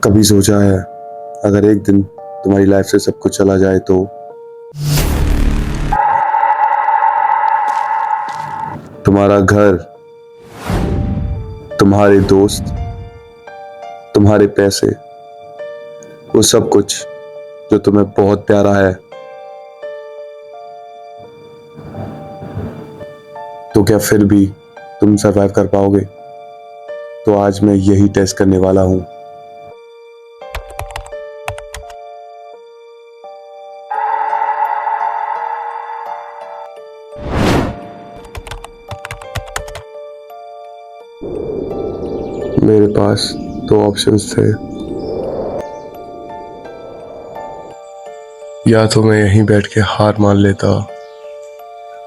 कभी सोचा है अगर एक दिन तुम्हारी लाइफ से सब कुछ चला जाए तो? तुम्हारा घर, तुम्हारे दोस्त, तुम्हारे पैसे, वो सब कुछ जो तुम्हें बहुत प्यारा है, तो क्या फिर भी तुम सरवाइव कर पाओगे? तो आज मैं यही टेस्ट करने वाला हूं। मेरे पास दो ऑप्शंस थे। या तो मैं यहीं बैठ के हार मान लेता,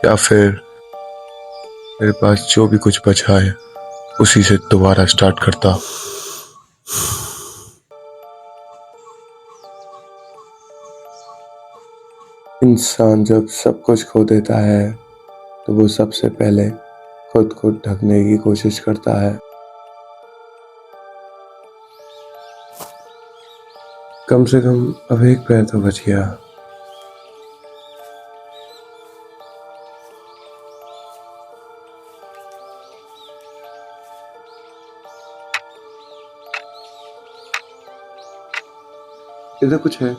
या फिर मेरे पास जो भी कुछ बचा है उसी से दोबारा स्टार्ट करता। इंसान जब सब कुछ खो देता है तो वो सबसे पहले खुद को ढकने की कोशिश करता है। कम से कम अब एक पैर तो बच गया। इधर कुछ है?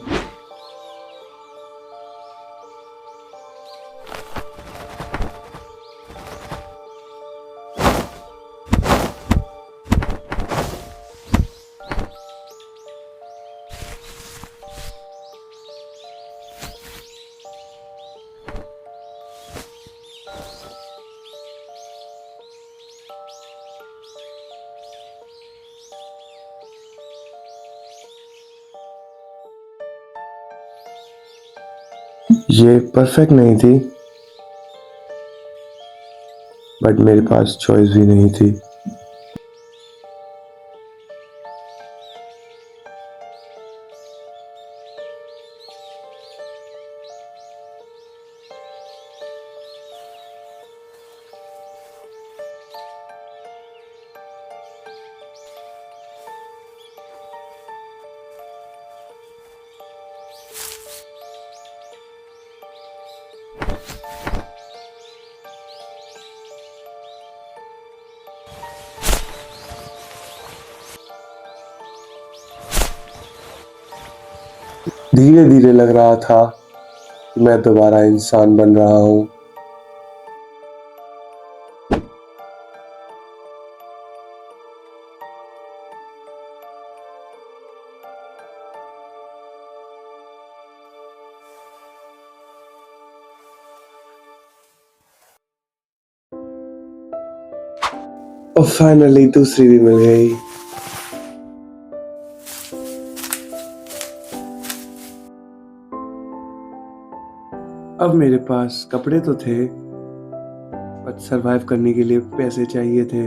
ये परफेक्ट नहीं थी, बट मेरे पास चॉइस भी नहीं थी। धीरे धीरे लग रहा था कि मैं दोबारा इंसान बन रहा हूं। और फाइनली दूसरी भी मिल गई। अब मेरे पास कपड़े तो थे, बट सरवाइव करने के लिए पैसे चाहिए थे।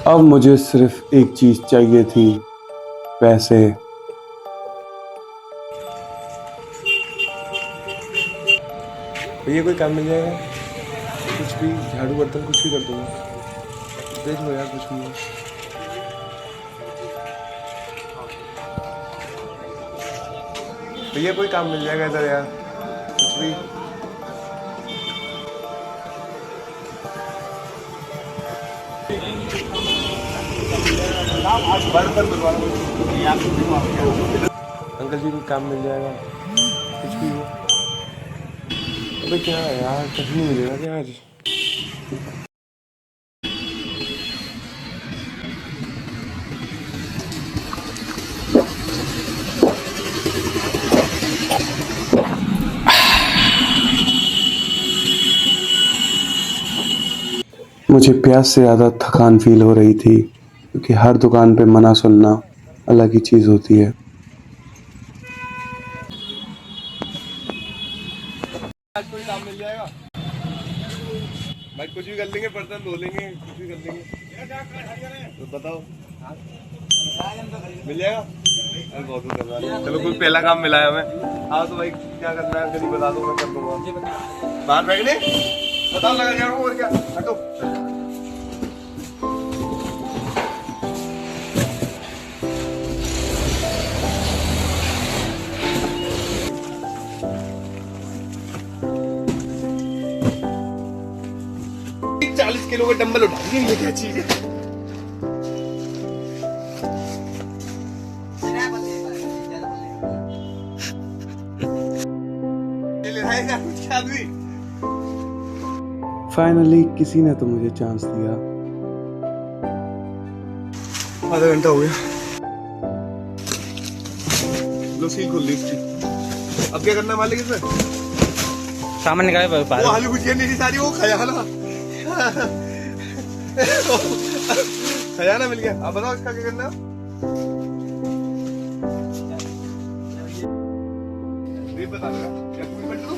अब मुझे सिर्फ एक चीज चाहिए थी, पैसे। भैया कोई काम मिल जाएगा? कुछ भी, झाड़ू बर्तन कुछ भी कर दूंगा। देख लो यार, कुछ भी। भैया कोई काम मिल जाएगा इधर यार, कुछ भी। अंकल जी कोई काम मिल जाएगा, कुछ भी हो। अबे क्या है यार, कहीं नहीं मिलेगा क्या आज? मुझे प्यास से ज़्यादा थकान फील हो रही थी, क्योंकि हर दुकान पे मना सुनना अलग ही चीज़ होती है। आज कोई काम मिल जाएगा? भाई कुछ भी कर लेंगे, बर्तन धो लेंगे, कुछ भी कर लेंगे। तो बताओ मिल जाएगा? अरे बहुत कर रहा है। चलो कोई पहला काम मिला है हमें। हाँ तो भाई क्या करना है कभी बता दो, मैं कर दूंगा। बाहर बैठने बताओ, लगा जा रहा हूँ और क्या। हटो। किलो के डंबल उठाएंगे, ये क्या चीज है? फाइनली किसी ने तो मुझे चांस दिया। आधा घंटा हो गया, लो सील खोल ली इसकी। अब क्या करना मालिक इसमें? सामान निकाले वो आलू भुजिया नहीं सारी, वो खयाला खजाना मिल गया। आप बताओ इसका क्या करना? नहीं पता लगा क्या पूरी बट लो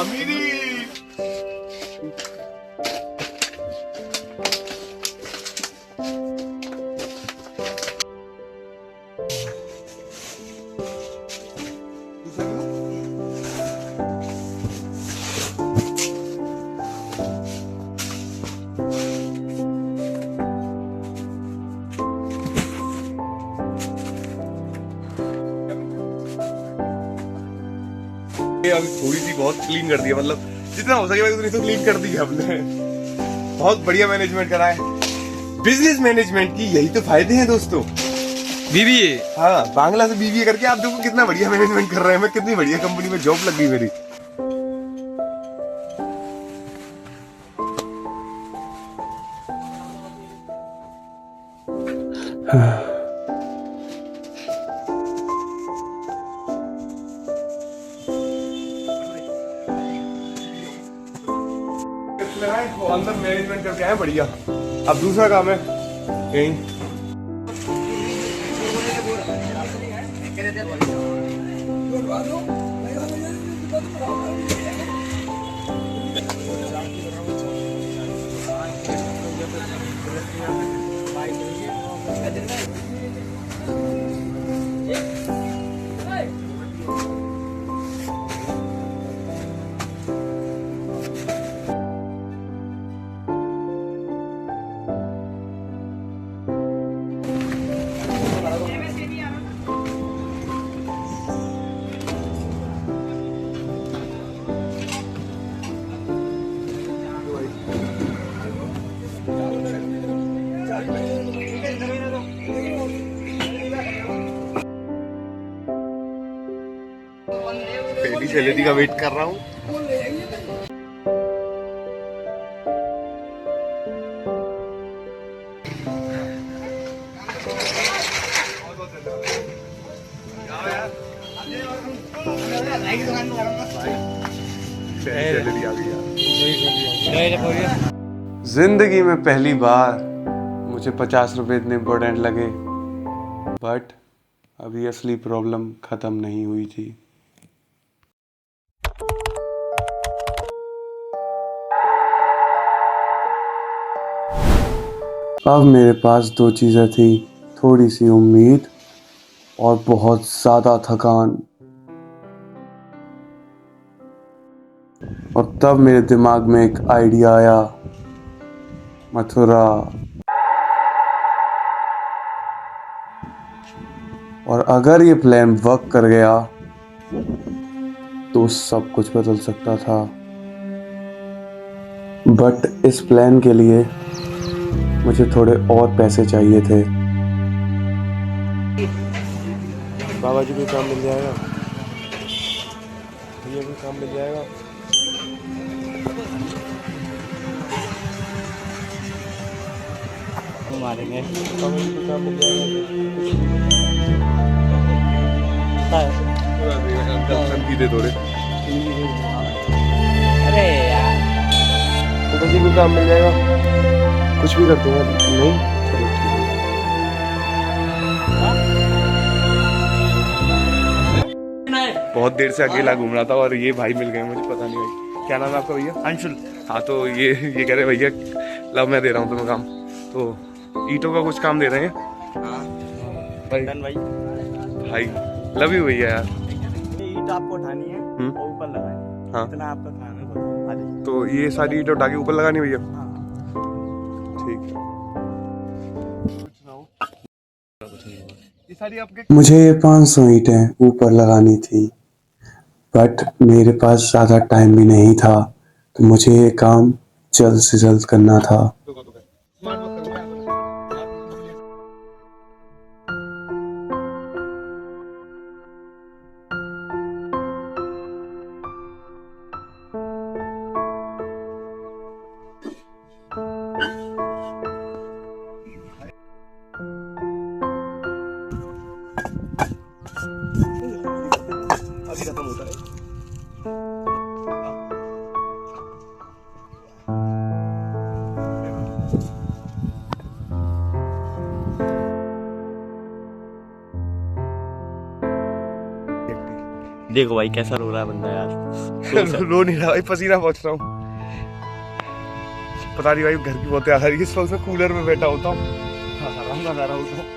अमीरी। अभी थोड़ी सी बहुत क्लीन कर दिया, मतलब जितना हो सके उतनी तो क्लीन कर दी है हमने। बहुत बढ़िया मैनेजमेंट करा है। बिजनेस मैनेजमेंट की यही तो फायदे हैं दोस्तों। बीबीए। हाँ, बांग्ला से बीबीए करके आप देखो कितना बढ़िया मैनेजमेंट कर रहे हैं। मैं कितनी बढ़िया कंपनी में जॉब लग गई मेरी। अंदर मैनेजमेंट करके आए बढ़िया। अब दूसरा काम है यही पहली सैलरी का वेट कर रहा हूँ। सैलरी आ गई। जिंदगी में पहली बार मुझे 50 रुपए इतने इम्पोर्टेंट लगे, बट अभी असली प्रॉब्लम खत्म नहीं हुई थी। अब मेरे पास दो चीज़ें थी, थोड़ी सी उम्मीद और बहुत ज़्यादा थकान। और तब मेरे दिमाग में एक आइडिया आया, मथुरा। और अगर ये प्लान वर्क कर गया तो सब कुछ बदल सकता था। बट इस प्लान के लिए मुझे थोड़े और पैसे चाहिए थे। बाबा जी को काम मिल जाएगा, भैया को काम मिल जाएगा। मारेंगे बाबा जी को काम मिल जाएगा। दे थोड़े। अरे यार बाबा जी को काम मिल जाएगा, कुछ भी कर दूंगा। नहीं चलो ठीक है। बहुत देर से अकेला घूम रहा था और ये भाई मिल गए मुझे, पता नहीं भाई क्या नाम है आपका भैया? अंशुल। हाँ तो ये कह रहे भैया लब मैं दे रहा हूँ तुम्हें काम, तो ईंटों का कुछ काम दे रहे हैं भाई। भाई लव यू भैया यार। ईंट आपको उठानी है और ऊपर लगानी है। हाँ इतना आपका काम है बस। आ जाइए। तो ये सारी ईंट उठा के ऊपर लगानी भैया। हाँ। ठीक है। ये सारी आपके मुझे 500 ईंटें ऊपर लगानी थी, बट मेरे पास ज़्यादा टाइम भी नहीं था, तो मुझे ये काम जल्द से जल्द करना था। अभी खत्म होता है। देखो भाई कैसा रो रहा है बंदा यार। रो नहीं रहा भाई, पसीना पहुंच रहा हूँ। पता नहीं भाई घर की बहुत याद आ रही है। इस वक्त मैं कूलर में बैठा होता हूँ, आराम कर रहा होता हूँ।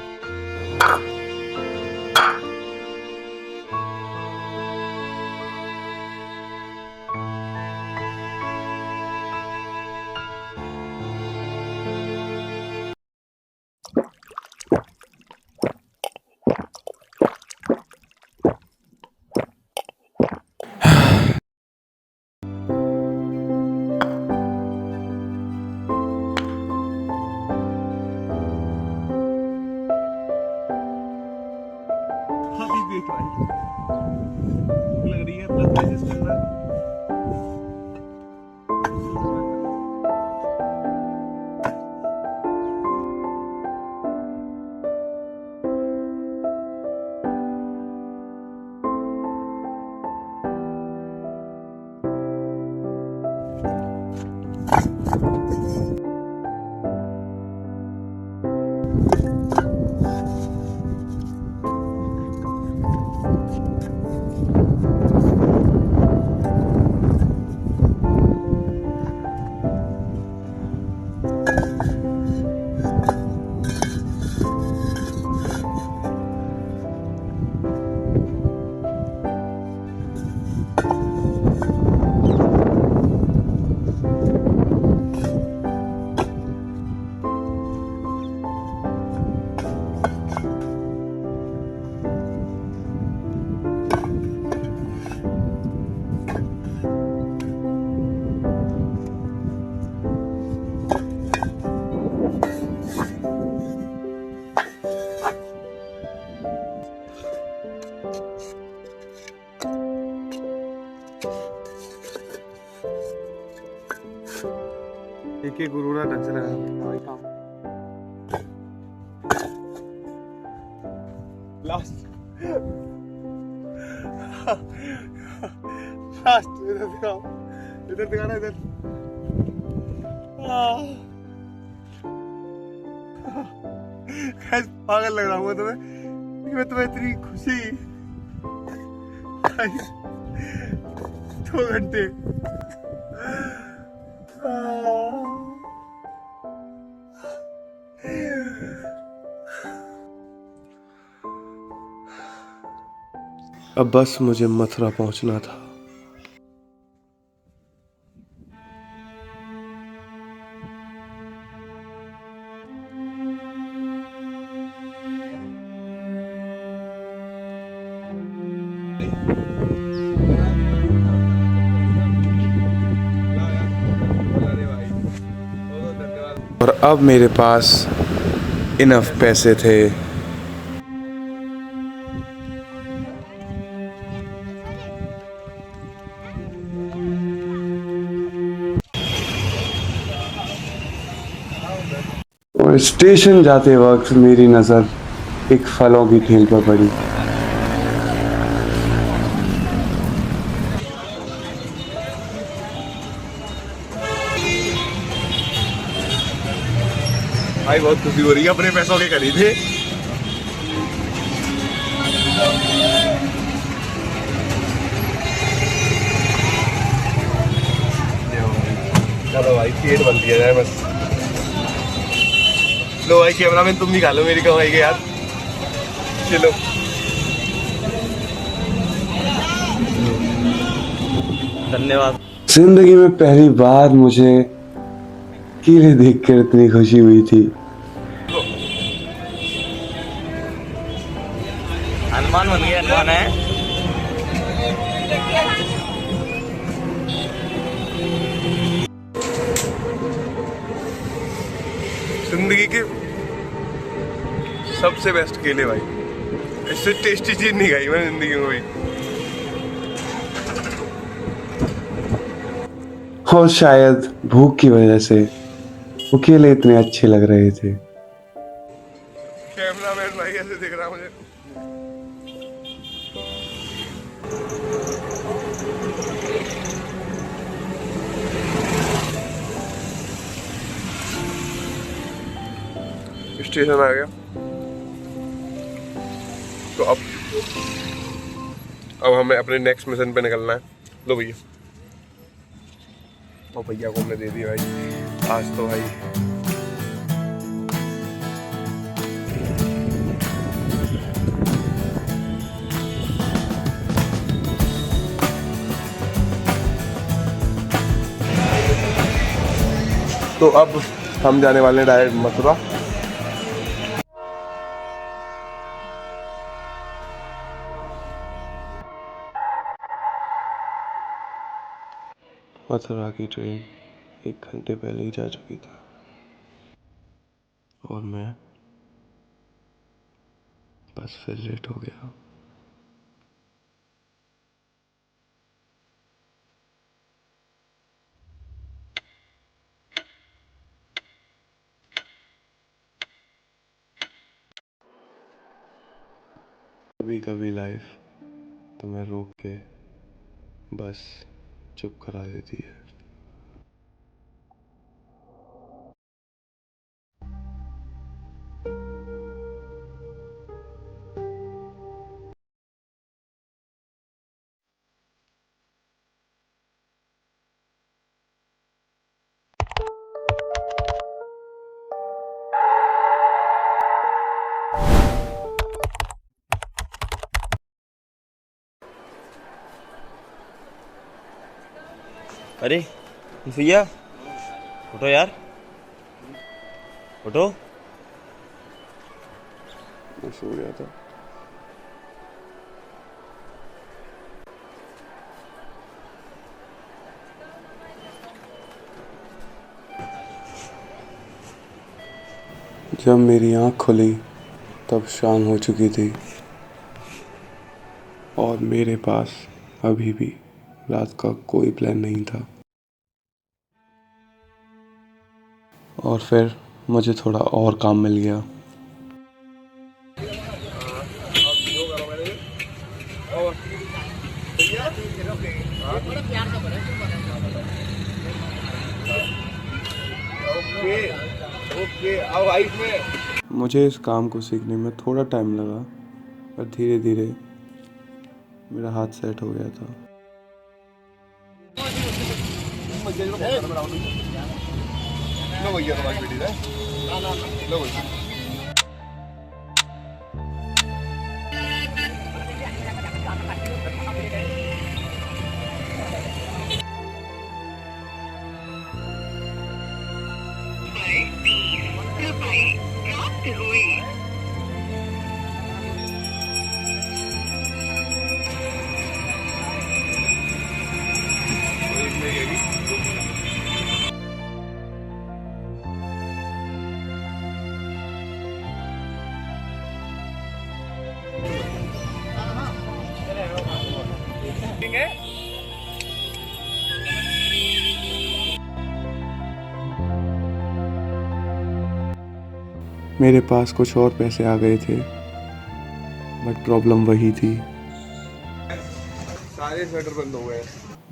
अभी वेट भाई लग रही है ब्लड प्रेशर करना। एक गुरु ना ढंग से लगा लास्ट लास्ट इधर दिखाओ, इधर दिखाना, इधर। कैसे पागल लग रहा हूँ तुम्हें, मैं तुम्हें इतनी खुशी 2 घंटे। अब बस मुझे मथुरा पहुंचना था। और अब मेरे पास इनफ पैसे थे। और स्टेशन जाते वक्त मेरी नज़र एक फलों की ठेल पर पड़ी। भाई बहुत खुशी हो रही है, अपने पैसों के खरीदे। चलो भाई पेट बन दिया जाए बस। लो भाई कैमरामैन तुम भी खा लो मेरी कमाई के यार। चलो धन्यवाद। जिंदगी में पहली बार मुझे कीड़े देखकर इतनी खुशी हुई थी। हनुमान बन गया, हनुमान है। जिंदगी के सबसे बेस्ट केले भाई, इससे टेस्टी चीज नहीं खाई मैंने जिंदगी में भाई। और शायद भूख की वजह से वो केले इतने अच्छे लग रहे थे। कैमरामैन भाई ऐसे दिख रहा मुझे। स्टेशन आ गया तो अब हमें अपने नेक्स्ट मिशन पे निकलना है। लो भैया, और भैया को हमने दे दी भाई आज तो भाई। तो अब हम जाने वाले हैं डायरेक्ट मथुरा। मथुरा की ट्रेन 1 घंटे पहले ही जा चुकी था और मैं बस फिर लेट हो गया। कभी कभी लाइफ तुम्हें रोक के बस चुप करा देती है। अरे भैया उठो यार, उठो। मैं सो गया था। जब मेरी आँख खुली तब शाम हो चुकी थी और मेरे पास अभी भी रात का कोई प्लान नहीं था। और फिर मुझे थोड़ा और काम मिल गया। ओके अब आइस में मुझे इस काम को सीखने में थोड़ा टाइम लगा, पर धीरे धीरे मेरा हाथ सेट हो गया था। लो भैया तुम्हारी बेटी है। लो भैया मेरे पास कुछ और पैसे आ गए थे, बट प्रॉब्लम वही थी। सारे स्वेटर बंद हो गए।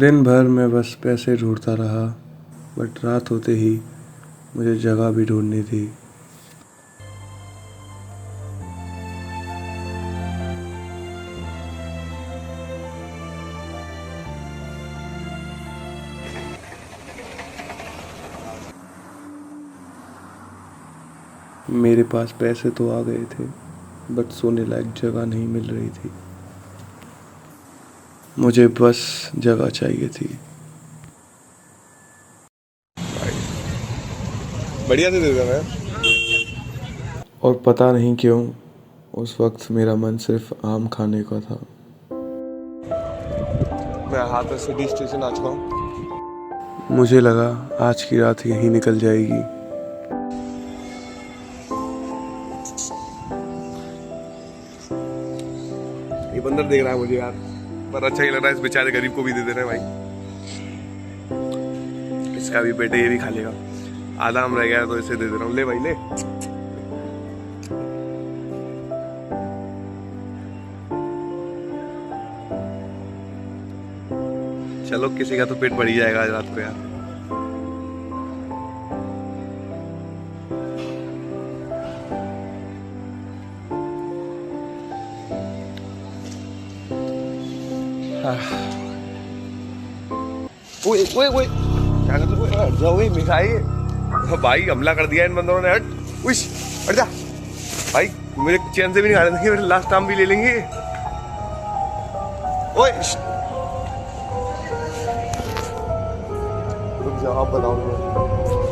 दिन भर मैं बस पैसे ढूंढता रहा, बट रात होते ही मुझे जगह भी ढूंढनी थी। मेरे पास पैसे तो आ गए थे, बट सोने लायक जगह नहीं मिल रही थी। मुझे बस जगह चाहिए थी। बढ़िया से दे देना। और पता नहीं क्यों उस वक्त मेरा मन सिर्फ आम खाने का था। मैं हाथरस सिटी स्टेशन आ चुका हूँ। मुझे लगा आज की रात यहीं निकल जाएगी। ये बंदर देख रहा है मुझे यार, पर अच्छा ही लग रहा है। इस बेचारे गरीब को भी दे रहे हैं भाई। इसका भी पेट है, ये भी खा लेगा। आधा आम रह गया तो इसे दे दे रहा हूँ। ले भाई ले। चलो किसी का तो पेट भर ही जाएगा आज रात को यार। ओए ओए ओए क्या कर रहे हो? हट जाओ मिठाई। भाई हमला कर दिया इन बंदरों ने। हट उश हट जा भाई। मेरे चैन से भी नहीं खाने देंगे, मेरे लास्ट टाइम भी ले लेंगे। ओए रुक जाओ, आप बताओ।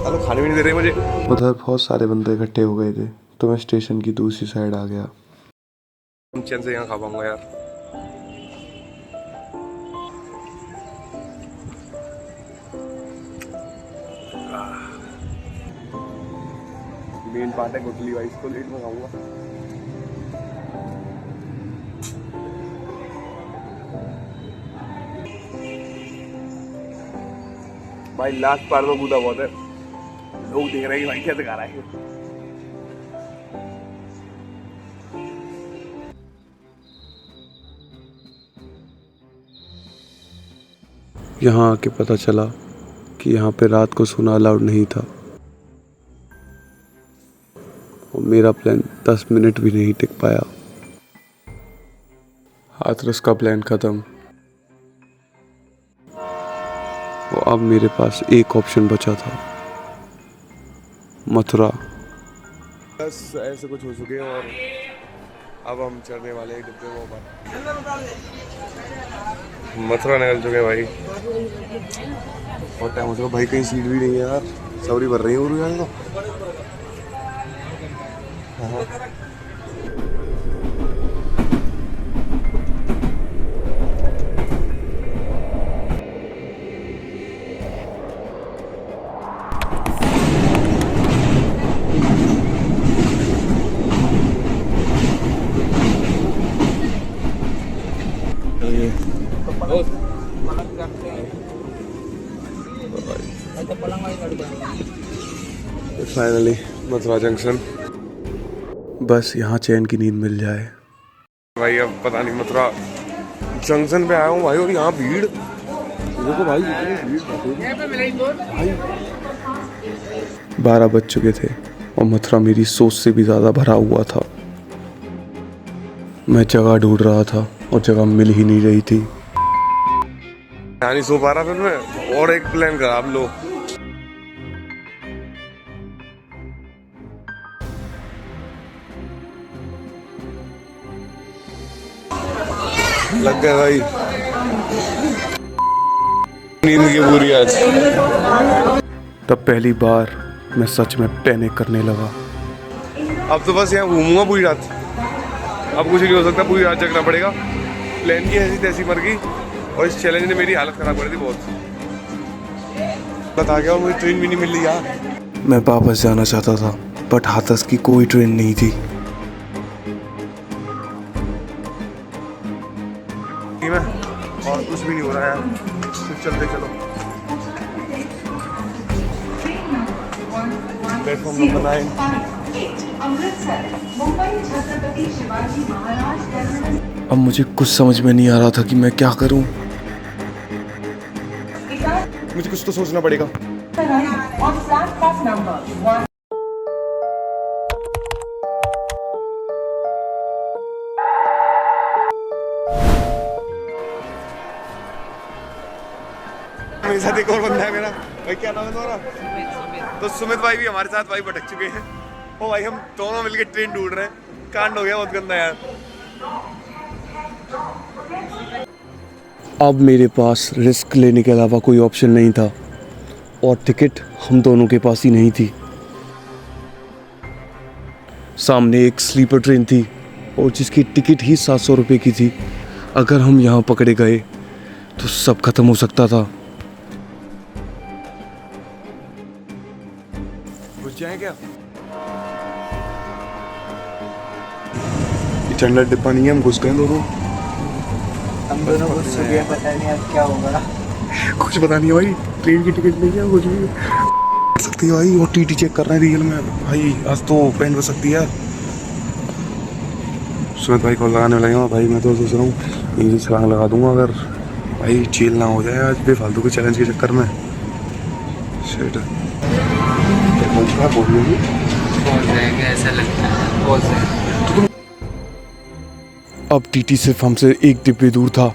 चलो खाने भी नहीं दे रहे मुझे। उधर बहुत सारे बंदे इकट्ठे हो गए थे, तो मैं स्टेशन की दूसरी साइड आ गया। चैन से यहाँ खा पाऊंगा यार। मेन पार्ट है गुटली भाई, इसको लेट में खाऊंगा। भाई लास्ट पार में कूदा बहुत है। लोग देख रहे हैं भाई कैसे खा रहा है। यहाँ आके पता चला कि यहाँ पे रात को सोना अलाउड नहीं था, और मेरा प्लान 10 मिनट भी नहीं टिक पाया। हाथरस का प्लान खत्म। और अब मेरे पास एक ऑप्शन बचा था, मथुरा। बस ऐसे कुछ हो चुके हैं और अब हम चढ़ने वाले हैं डिब्बे में ऊपर। मथुरा निकल चुके हैं भाई। बहुत टाइम हो चुका भाई, कहीं सीट भी नहीं है यार। सवारी भर रही है यार। तो फाइनली मथुरा जंक्शन। बस यहाँ चैन की नींद मिल जाए। भाई अब पता नहीं मथुरा जंक्शन पे आया हूँ भाई, और यहाँ भीड़ देखो भाई, इतनी भीड़ भाई। 12 बज चुके थे और मथुरा मेरी सोच से भी ज़्यादा भरा हुआ था। मैं जगह ढूंढ रहा था और जगह मिल ही नहीं रही थी। यहाँ नहीं सो पा रहा। फिर मैं और एक प्लान करा। आप लोग लग गए भाई नींद की पूरी आज। तब पहली बार मैं सच में पैनिक करने लगा। अब तो बस यहाँ घूमूंगा पूरी रात। अब कुछ नहीं हो सकता, पूरी रात जगना पड़ेगा। प्लान की ऐसी तैसी मर गई और इस चैलेंज ने मेरी हालत खराब कर दी बहुत। बता गया और मुझे ट्रेन भी नहीं मिल रही यार। मैं वापस जाना चाहता था, बट हाथरस की कोई ट्रेन नहीं थी। में और कुछ भी नहीं हो रहा है यार। सिर्फ चलते चलो। Platform number 9। अब मुझे कुछ समझ में नहीं आ रहा था कि मैं क्या करूं। मुझे कुछ तो सोचना पड़ेगा। मेरे साथ एक और बंदा है मेरा। भाई क्या नाम है तुम्हारा? तो सुमित भाई भी हमारे साथ भाई भटक चुके हैं। ओ भाई हम दोनों मिलके ट्रेन ढूंढ रहे हैं, कांड हो गया बहुत गंदा यार। अब मेरे पास रिस्क लेने के अलावा कोई ऑप्शन नहीं था और टिकट हम दोनों के पास ही नहीं थी। सामने एक स्लीपर ट्रेन थी और जिसकी टिकट ही 700 रुपये की थी। अगर हम यहाँ पकड़े गए तो सब खत्म हो सकता था। घुस जाए क्या? ठंडा डिब्बा नहीं है, हम घुस गए दोनों। हम दोनों घुस चुके हैं, पता नहीं अब क्या होगा। कुछ पता नहीं भाई, ट्रेन की टिकट नहीं है कुछ भी कर सकती है भाई। और टीटी चेक कर रहे हैं रियल में भाई, आज तो बैंड बज सकती है। सुमित भाई कॉल लगाने लगे भाई, मैं तो सोच रहा हूँ यही छलांग लगा दूंगा अगर भाई जेल ना हो जाए आज बेफालतू के चैलेंज के चक्कर में। शिट पहुंच जाएंगे ऐसा लगता है, पहुंच जाएंगे। अब टीटी सिर्फ हमसे एक डिब्बे दूर था।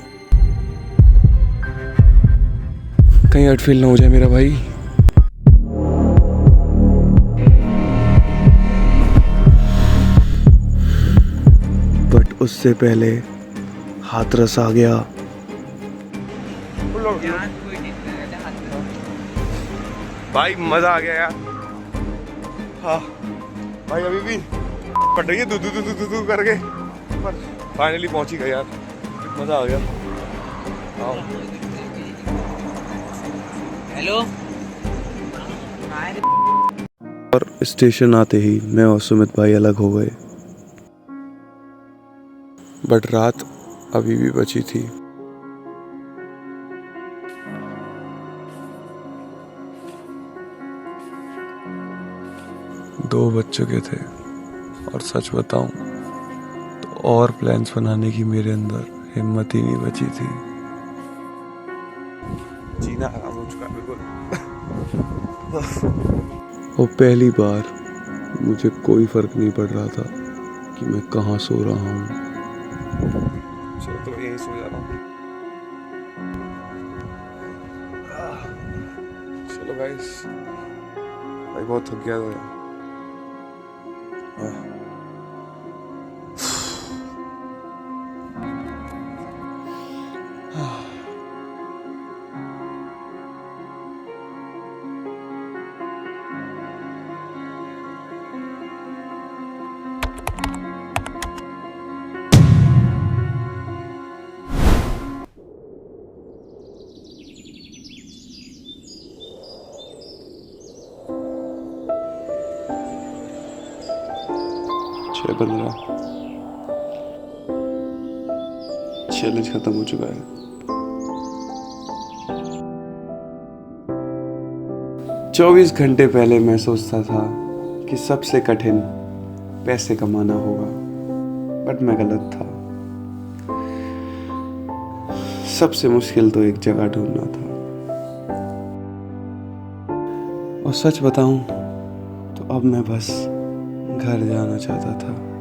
कहीं अटफेल ना हो जाए मेरा भाई। बट उससे पहले हाथरस आ गया। भाई मजा आ गया यार। हाँ भाई अभी भी पट रही है दू दू दू दू दू करके, पर फाइनली पहुंच ही गए यार। मजा आ गया। हाँ हेलो। और स्टेशन आते ही मैं और सुमित भाई अलग हो गए। बट रात अभी भी बची थी। दो बज चुके थे और सच बताऊं तो और प्लान्स बनाने की मेरे अंदर हिम्मत ही नहीं बची थी। जीना आराम हो चुका है बिल्कुल। और पहली बार मुझे कोई फर्क नहीं पड़ रहा था कि मैं कहाँ सो रहा हूँ। चलो तो यहीं सो जा रहा हूँ। चलो गाइस, भाई बहुत थक गया था यार। चैलेंज खत्म हो चुका है। 24 घंटे पहले मैं सोचता था कि सबसे कठिन पैसे कमाना होगा, बट मैं गलत था। सबसे मुश्किल तो एक जगह ढूंढना था। और सच बताऊं तो अब मैं बस घर जाना चाहता था।